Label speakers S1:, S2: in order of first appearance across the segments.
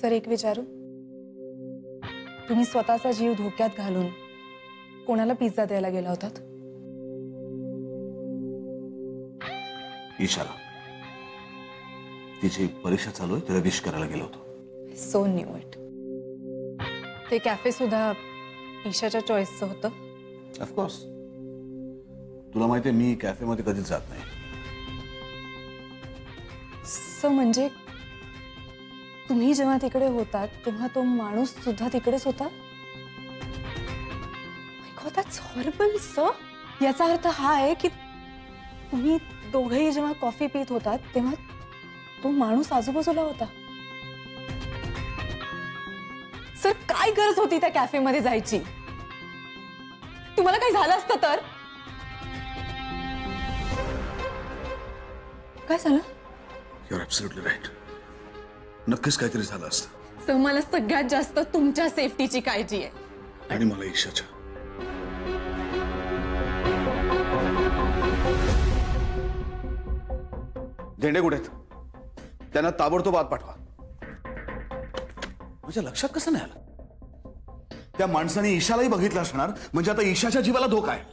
S1: Sir एक विचारू, तुम्ही स्वतःचा जीव धोक्यात घालून कोणाला पिझ्झा द्यायला गेला होतात?
S2: ईशाला. तिची परीक्षा चालू आहे, तिला विश करायला गेलो होतो.
S1: So knew it. ते कॅफे सुद्धा ईशाच्या चॉईसचं होतं?
S2: ऑफकोर्स. तुला माहिती आहे, मी कॅफेमध्ये कधीच जात नाही.
S1: सो म्हणजे तुम्ही जेव्हा तिकडे होतात तेव्हा तो माणूस सुद्धा तिकडेच होता? That's horrible sir. याचा अर्थ हा आहे की तुम्ही दोघेही जेव्हा कॉफी पीत होतात तेव्हा तो माणूस आजूबाजूला होता. सर काय गरज होती त्या कॅफेमध्ये जायची? तुम्हाला काही झालं असतं तर? काय झालं?
S2: You are absolutely right. नक्कीच काहीतरी झालं असतं.
S1: सर मला सगळ्यात जास्त तुमच्या सेफ्टीची काळजी आहे.
S2: आणि मला ईशाच्या. झेंडे कुठे आहेत? त्यांना ताबडतोब आत पाठवा. माझ्या लक्षात कसं नाही आलं? त्या माणसाने ईशालाही बघितलं असणार, म्हणजे आता ईशाच्या जीवाला धोका आहे.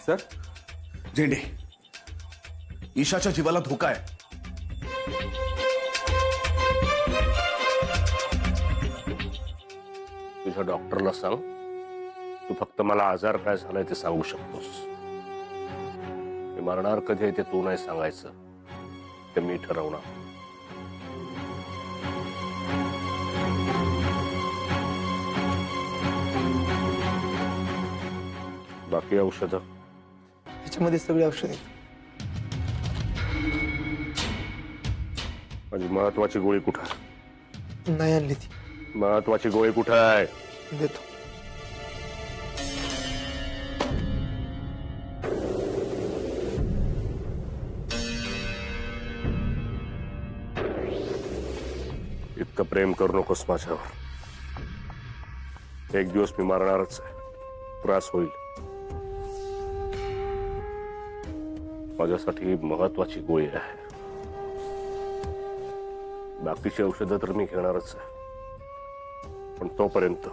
S3: सर,
S2: झेंडे, ईशाच्या जीवाला धोका आहे.
S4: तुझ्या डॉक्टरला सांग, तू फक्त मला आजार काय झालाय ते सांगू शकतोस. मी मरणार कधी आहे ते तू नाही सांगायचं, ते मी ठरवणार. बाकी औषधं
S3: त्याच्यामध्ये सगळी औषधे.
S4: माझी महत्वाची गोळी कुठं आहे?
S3: नाही आणली ती.
S4: महत्वाची गोळी कुठं आहे?
S3: देतो.
S4: इतकं प्रेम करू नकोस माझ्यावर. एक दिवस मी मारणारच आहे, त्रास होईल. माझ्यासाठी महत्वाची गोळी आहे. बाकीची औषधं तर मी घेणारच आहे, पण तोपर्यंत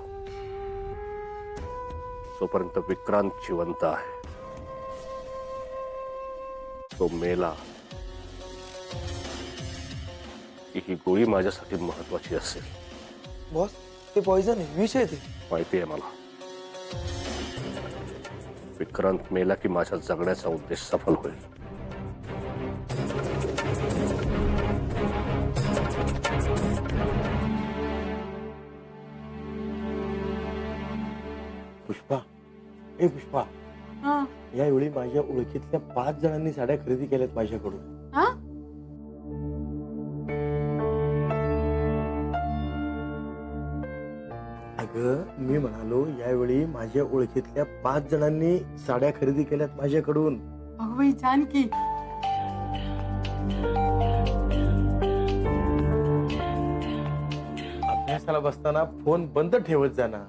S4: विक्रांत जिवंत आहे. तो मेला की ही गोळी माझ्यासाठी महत्वाची असेल.
S3: बॉस, ते पॉइझन आहे, विष आहे ते.
S4: माहिती आहे मला. विक्रांत मेला की माझ्या जगण्याचा उद्देश सफल होईल.
S5: पुष्पा, ए पुष्पा, यावेळी माझ्या ओळखीतल्या 5 जणांनी साड्या खरेदी केल्यात माझ्याकडून. अगं, मी म्हणालो यावेळी माझ्या ओळखीतल्या 5 जणांनी साड्या खरेदी केल्यात माझ्याकडून.
S6: अगं जानकी,
S5: अभ्यासाला बसताना फोन बंद ठेवत जाना.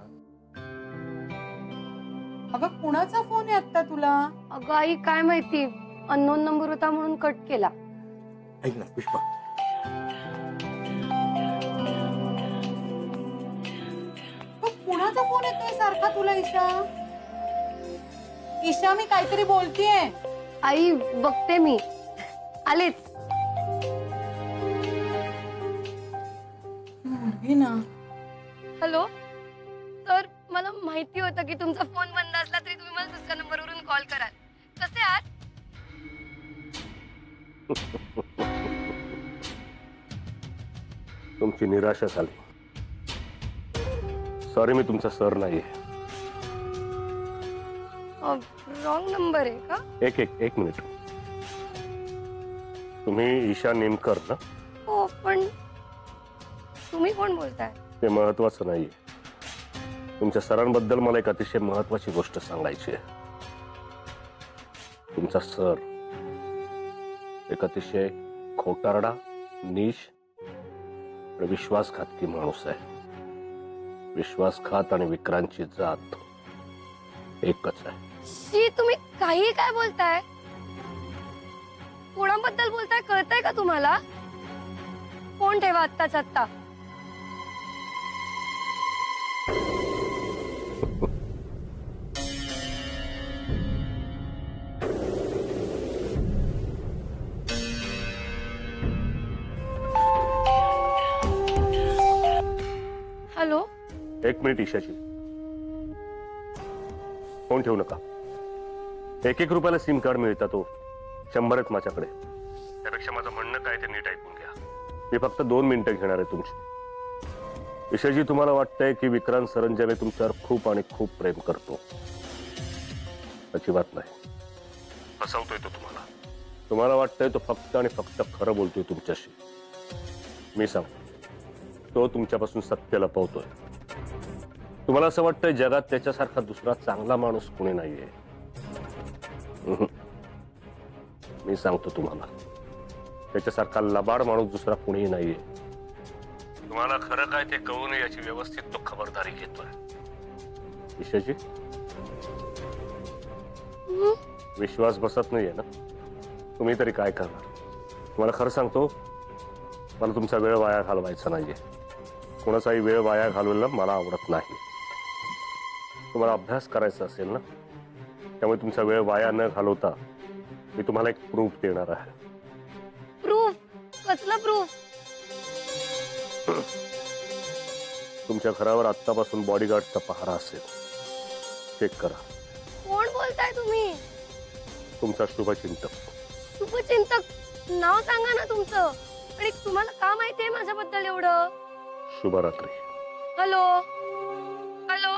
S6: अगं कुणाचा फोन आहे आता तुला?
S7: अगं आई, काय माहिती, अननोन नंबर होता म्हणून कट केला.
S5: ऐक ना पुष्पा,
S6: कुणाचा फोन येतोय सारखा तुला? ईशा, ईशा, मी काहीतरी बोलतीये.
S7: आई बघते, मी आलेच.
S6: ना.
S7: हॅलो सर, मला माहिती होतं की तुमचा फोन बंद असला तरी तुम्ही मला दुसऱ्या नंबरवरून कॉल कराल. कसे आहात?
S4: तुमची निराशा झाली. सॉरी, मी तुमचा सर नाहीये.
S7: रॉंग नंबर आहे का?
S4: एक मिनिट. तुम्ही ईशा नेमकर ना?
S7: हो, पण तुम्ही कोण बोलताय?
S4: ते महत्वाचं नाहीये. तुमच्या सरांबद्दल मला एक अतिशय महत्वाची गोष्ट सांगायची आहे. तुमचा सर एक अतिशय खोटारडा, नीच आणि विश्वासघातकी माणूस आहे. विश्वासघात आणि विक्रांतची जात एकच आहे.
S7: शी, तुम्ही काही काय बोलताय? कोणाबद्दल बोलताय कळतंय का तुम्हाला? फोन ठेवा आत्ताच आत्ता.
S4: एक मिनिट ईशाची, फोन ठेवू नका. 1-1 रुपयाला सिम कार्ड मिळतात तो, 100 आहेत माझ्याकडे. त्यापेक्षा माझं म्हणणं काय ते नीट ऐकून घ्या. मी फक्त 2 मिनिटं घेणार आहे तुमची. ईशाजी, तुम्हाला वाटतंय की विक्रांत सरंजामे तुमच्यावर खूप आणि खूप प्रेम करतो. अजिबात नाही. फसवतोय तो तुम्हाला. तुम्हाला वाटतंय तो फक्त आणि फक्त खरं बोलतोय तुमच्याशी. मी सांगतो, तो तुमच्यापासून सत्य लपवतोय. तुम्हाला असं वाटतंय जगात त्याच्यासारखा दुसरा चांगला माणूस कोणी नाहीये. मी सांगतो तुम्हाला, त्याच्यासारखा लबाड माणूस दुसरा कोणीही नाहीये. तुम्हाला खरं काय ते कळू नये याची व्यवस्थित तो खबरदारी घेतोय. ईशाजी, विश्वास बसत नाहीये ना? तुम्ही तरी काय करणार? तुम्हाला खरं सांगतो, मला तुमचा वेळ वाया घालवायचा नाहीये. कोणाचाही वेळ वाया घालवलेला मला आवडत नाही. तुम्हाला अभ्यास करायचा असेल ना, त्यामुळे तुमचा वेळ वाया न घालवता मी तुम्हाला एक प्रूफ देणार आहे.
S7: प्रूफ? कसला प्रूफ?
S4: तुमच्या घरावर आत्तापासून बॉडीगार्डचा पहारा असेल. चेक करा.
S7: कोण बोलताय तुम्ही?
S4: तुमचा शुभचिंतक.
S7: शुभचिंतक? नाव सांगा ना तुमचं. आणि तुम्हाला का माहितीये माझ्याबद्दल एवढं?
S4: शुभरात्री.
S7: Hello hello.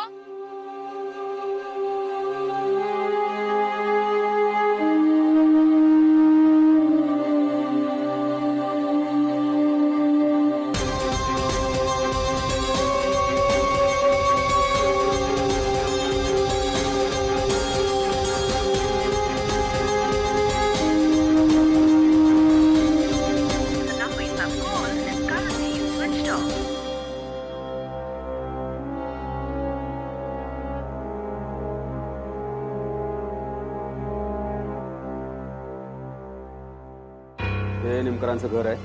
S8: हे निमकरांचं घर आहे.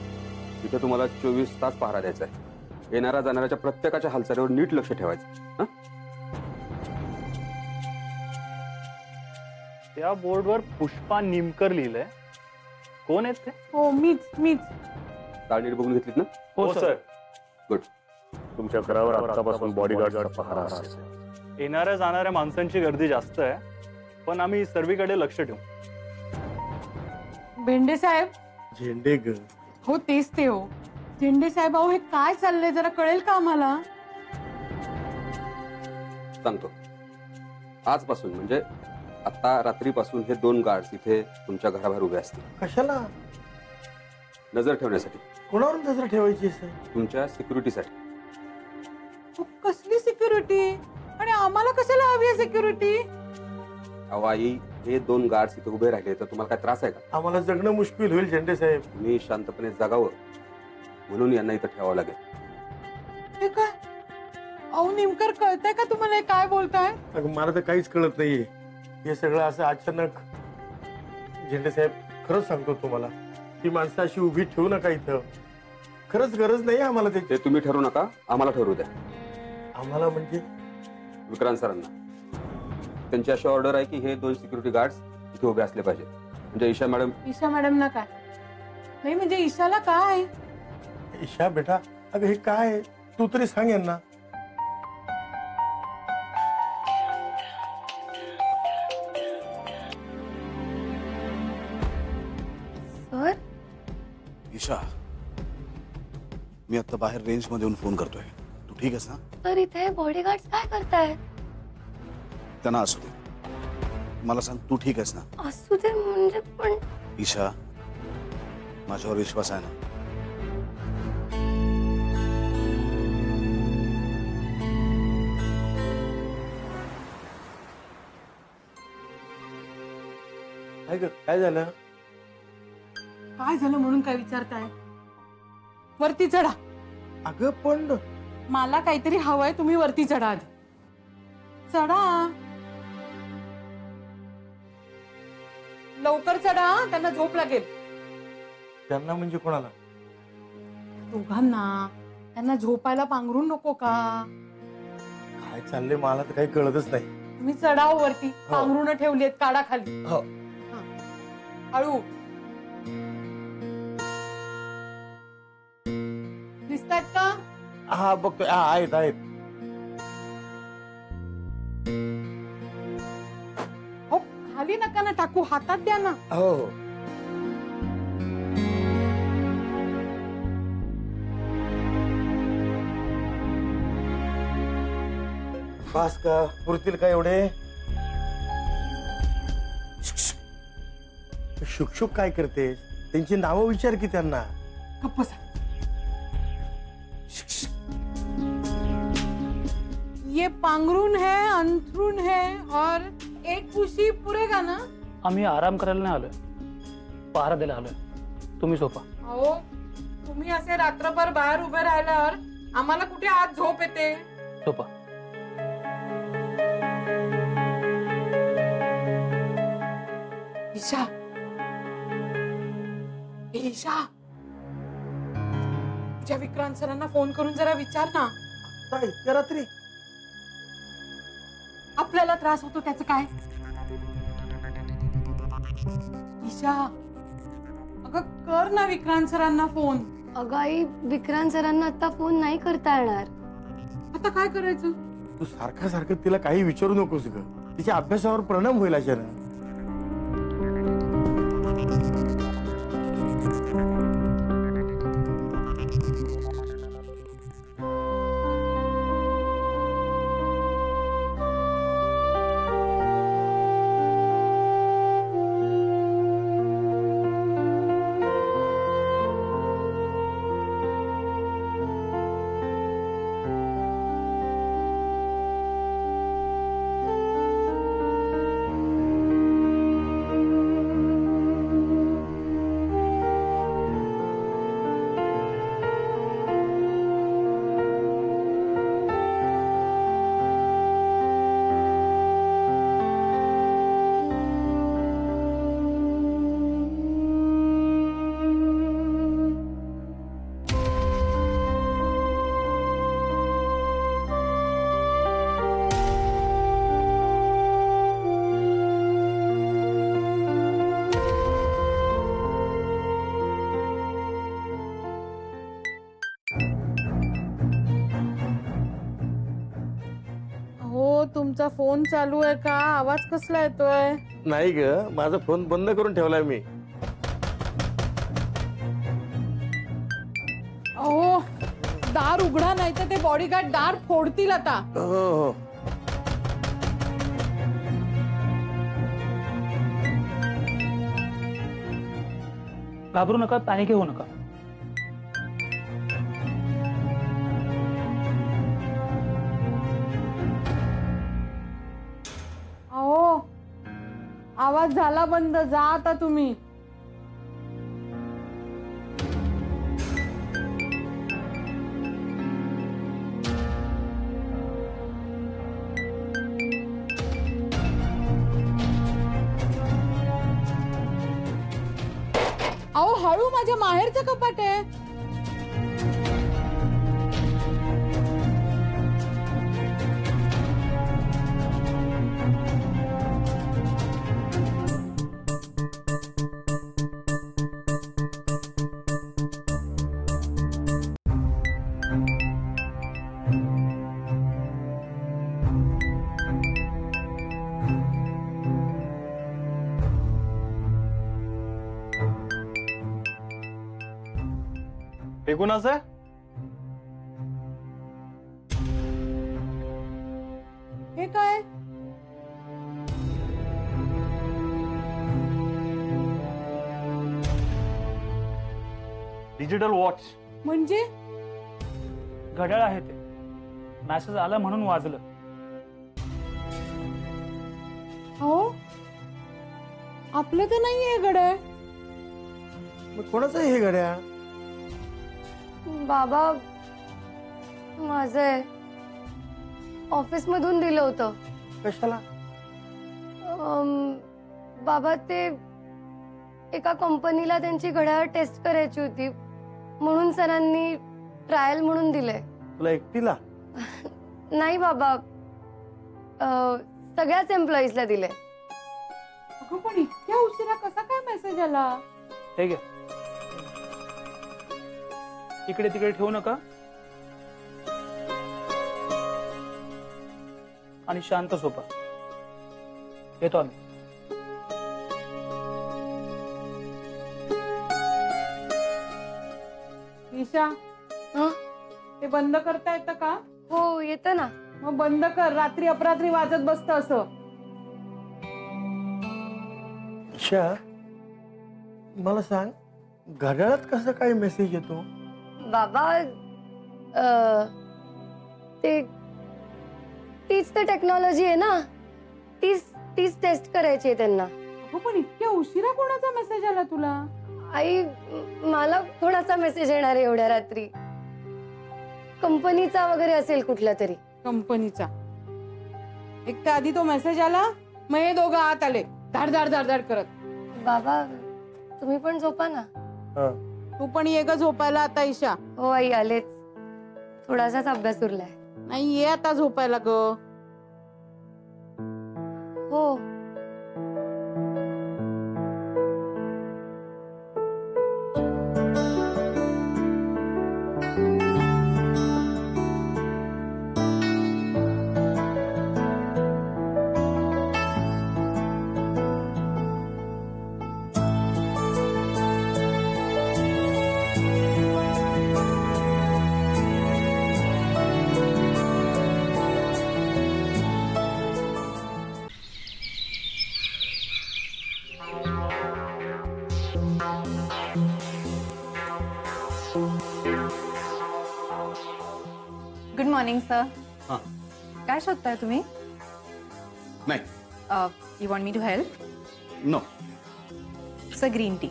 S8: इथे तुम्हाला 24 तास पहारा द्यायचा आहे. येणाऱ्या जाणाऱ्याच्या प्रत्येकाच्या हालचालीवर नीट लक्ष ठेवायचं.
S9: त्या बोर्डवर पुष्पा निमकर लिहिलंय. कोण आहेत ते?
S6: हो, मीच.
S8: ताळ नीट बघून घेतलीत ना?
S9: हो सर.
S8: गुड.
S4: तुमच्या घरावर आत्तापासून बॉडीगार्डचा पहारा असेल.
S9: येणाऱ्या जाणाऱ्या माणसांची गर्दी जास्त आहे, पण आम्ही सर्वीकडे लक्ष ठेवू.
S6: भेंडे साहेब.
S5: झेंडे ग.
S6: हो, तेच ते. हो झेंडे साहेब, अहो हे काय चाललंय जरा कळेल का आम्हाला?
S8: सांगतो. आजपासून म्हणजे आता रात्रीपासून हे 2 गार्ड्स इथे तुमच्या घराबाहेर उभे असतील.
S5: कशाला?
S8: नजर ठेवण्यासाठी.
S5: कोणावर नजर ठेवायची सर?
S8: तुमच्या सिक्युरिटीसाठी.
S6: कसली सिक्युरिटी? आणि आम्हाला कशाला हवी आहे सिक्युरिटी?
S8: आई, हे 2 गार्ड्स इथे उभे राहिले तर तुम्हाला काय त्रास आहे का?
S5: आम्हाला जगणं मुश्किल होईल झेंडे साहेब.
S8: तुम्ही शांतपणे जगावं म्हणून यांना इथं ठेवावं लागेल.
S6: हे काय? अहो निमकर, कळतंय का तुम्हाला हे काय बोलताय?
S5: अगं मला तर काहीच कळत नाहीये. हे सगळं असं अचानक. झेंडे साहेब, खरंच सांगतो तुम्हाला, ही माणसं अशी उभी ठेवू नका इथं. खरंच गरज नाही आम्हाला त्याची.
S8: ते तुम्ही ठरवू नका, आम्हाला ठरवू द्या.
S5: आम्हाला म्हणजे?
S8: विक्रांत सरांना. त्यांची अशी ऑर्डर आहे की हे 2 सिक्युरिटी गार्ड्स इथे उभे असले पाहिजे. म्हणजे ईशा मॅडम.
S6: ईशा मॅडम ना काय? नाही म्हणजे ईशाला काय?
S5: ईशा बेटा, अगं हे काय? तू तरी सांग यांना.
S7: सर,
S2: ईशा, मी आता बाहेर रेंज मध्ये येऊन फोन करतोय. तू ठीक आहेस ना?
S7: सर इथे बॉडीगार्ड काय करतायत?
S2: त्यांना असू दे. मला सांग, तू ठीक आहेस ना?
S7: असू दे म्हणजे पण.
S2: ईशा, माझ्यावर विश्वास आहे ना?
S5: काय झालं?
S6: काय झालं म्हणून काय विचारताय? वरती चढा.
S5: अगं पण
S6: मला काहीतरी हवंय, तुम्ही वरती चढा आधी. चढा लवकर, चढा. त्यांना झोप लागेल.
S5: त्यांना म्हणजे कोणाला?
S6: दोघांना. त्यांना झोपायला पांघरून नको का?
S5: काय चाललंय मला तर काही कळतच नाही.
S6: तुम्ही चढा वरती. पांघरून ठेवलीत, काढा खाली.
S5: हो.
S6: हळू. दिसतायत का?
S5: हा बघतोय. आहेत.
S6: काकू हातात द्या ना.
S3: हो हो.
S5: बास का पुरतील का एवढे? शुकशुक काय करते? त्यांची नावं विचार की त्यांना.
S6: गप्प बसा. ये पांघरून है, अंथरून है और एक पुशी पुरेगा ना?
S10: आम्ही आराम करायला नाही आलोय, पहारा द्यायला आलोय. तुम्ही झोपा.
S6: अहो तुम्ही असे रात्रभर बाहेर उभे राहिल्यावर आम्हाला कुठे आज झोप येते.
S10: झोपा.
S6: ईशा, ईशा, तुझ्या विक्रांत सरांना फोन करून जरा विचार ना.
S5: काय त्या रात्री?
S6: आपल्याला त्रास होतो त्याचं काय? ईशा, अगं कर ना विक्रांत सरांना फोन.
S7: अगं आई, विक्रांत सरांना आता फोन नाही करता येणार.
S6: आता काय करायचं?
S5: तू सारखं सारखं तिला काही विचारू नकोस ग. तिच्या अभ्यासावर परिणाम होईल अशानं.
S6: तुमचा फोन चालू आहे का? आवाज कसला येतोय?
S5: नाही ग, माझा फोन बंद करून ठेवलाय मी.
S6: अहो दार उघडा, नाही तर ते बॉडीगार्ड दार फोडतील आता.
S5: हो.
S10: घाबरू नका, पॅनिक होऊ नका.
S6: आवाज झाला बंद, जा आता तुम्ही. अहो हळू, माझ्या माहेरचं कपाट आहे.
S9: हे कुणाचं आहे?
S6: हे काय?
S9: Digital watch.
S6: म्हणजे?
S10: घड्याळ आहे ते. मॅसेज आला म्हणून वाजलं.
S6: हो, आपलं तर नाहीये घड्याळ.
S5: मग कोणाचं आहे हे घड्याळ?
S7: बाबा, माझं ऑफिस मधून दिलं होतं.
S5: कशाला?
S7: बाबा, ते एका कंपनीला त्यांची घड्याळ टेस्ट करायची होती, म्हणून सरांनी ट्रायल म्हणून दिलंय.
S5: तुला एकटीला?
S7: नाही बाबा, सगळ्याच एम्प्लॉईजला दिलंय.
S6: अगं पण इतक्या उशिरा कसा काय मेसेज आला?
S10: ठीक आहे, इकडे तिकडे ठेवू नका आणि शांत झोपा. येतो आम्ही.
S6: ईशा
S7: हं?
S6: ते बंद करता येतं का?
S7: हो येतं ना.
S6: मग बंद कर, रात्री अपरात्री वाजत बसतं असं.
S5: ईशा मला सांग, घड्याळात कसा काय मेसेज येतो?
S7: बाबा तीच तर टेक्नॉलॉजी आहे ना, तीच टेस्ट करायची आहे त्यांना.
S6: हो, पण इतक्या उशिरा कोणाचा मेसेज आला तुला?
S7: आई मला कोणाचा मेसेज येणार आहे एवढ्या रात्री? कंपनीचा वगैरे असेल कुठला तरी.
S6: कंपनीचा. एक तर आधी तो मेसेज आला, मग हे दोघं आत आले धाड धाड धाड धाड करत.
S7: बाबा तुम्ही पण झोपा ना.
S6: तू पण ये ग झोपायला आता ईशा.
S7: हो आई आलेच, थोडासाच अभ्यास उरलाय.
S6: नाही ये आता झोपायला ग.
S7: हो
S1: गुड मॉर्निंग सर.
S2: हां.
S1: काय शोधताय तुम्ही?
S2: नाही.
S1: You want me to help?
S2: No.
S1: Sir green tea.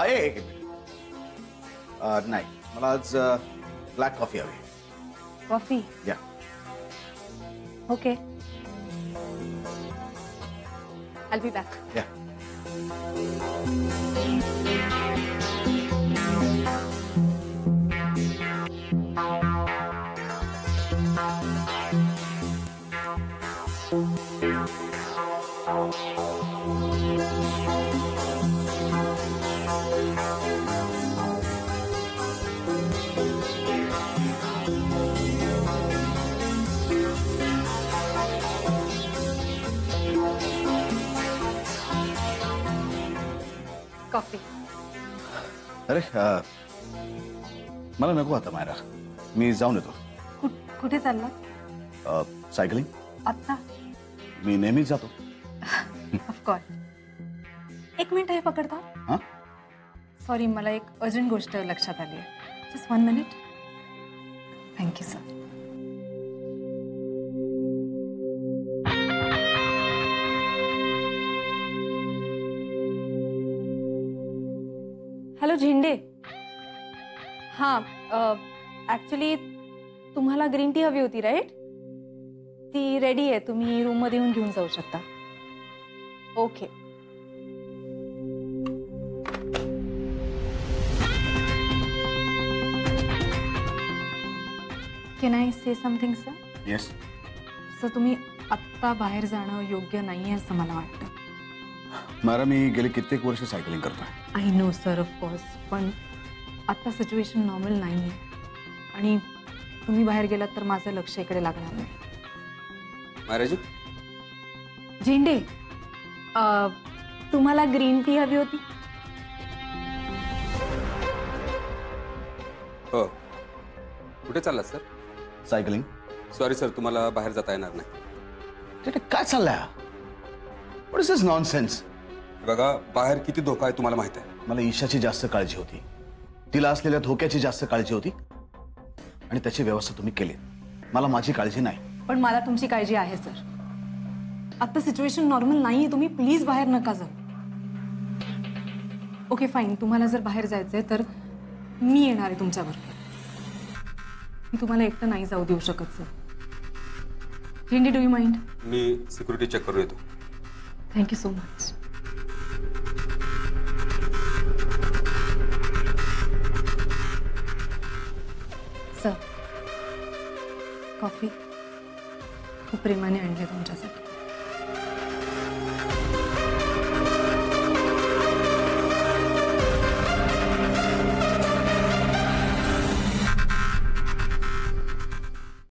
S2: एक मिनिट. नाही, मला आज ब्लॅक कॉफी हवी.
S1: Coffee?
S2: Yeah.
S1: Okay. I'll be back.
S2: Yeah.
S1: Coffee.
S2: अरे मला नको आता मायरा, मी जाऊन येतो.
S1: कुठे चालला?
S2: सायकलिंग.
S1: आता?
S2: मी नेहमीच जातो.
S1: ऑफकोर्स. एक मिनिट आहे पकडता.
S2: हां.
S1: सॉरी, मला एक अर्जंट गोष्ट लक्षात आली आहे. Just 1 minute. Thank you sir. Hello झेंडे. हां, ॲक्च्युली तुम्हाला ग्रीन टी हवी होती राईट? ती रेडी आहे, तुम्ही रूममध्ये येऊन घेऊन जाऊ शकता. Okay. Can I say something sir?
S2: Yes.
S1: Sir तुम्ही आत्ता बाहेर जाणं योग्य नाही आहे असं मला वाटतं.
S2: मारा, मी गेले कित्येक वर्ष सायकलिंग करतोय.
S1: I know sir, of course. पण आत्ता सिच्युएशन नॉर्मल नाही आहे आणि तुम्ही बाहेर गेलात तर माझं लक्ष इकडे लागणार नाही.
S8: महाराज
S1: झेंडे, तुम्हाला ग्रीन टी हवी होती?
S8: हो. कुठे चाललात सर?
S2: सायकलिंग.
S8: सॉरी सर, तुम्हाला बाहेर जाता येणार नाही.
S2: काय चाललंय? What is this nonsense?
S8: बघा, बाहेर किती धोका आहे तुम्हाला माहित आहे.
S2: मला ईशाची जास्त काळजी होती, तिला असलेल्या धोक्याची जास्त काळजी होती आणि त्याची व्यवस्था तुम्ही केली. मला माझी काळजी नाही.
S1: पण मला तुमची काळजी आहे सर. आता सिच्युएशन नॉर्मल नाही आहे, तुम्ही प्लीज बाहेर नका जाऊ. ओके फाईन, तुम्हाला जर बाहेर जायचंय तर मी येणार आहे तुमच्याबरोबर. मी तुम्हाला एकटं नाही जाऊ देऊ शकत sir. Zende, do you mind?
S8: मी सिक्युरिटी चेक करून येतो.
S1: Thank you so much. Sir, coffee खूप प्रेमाने आणली तुमच्यासाठी.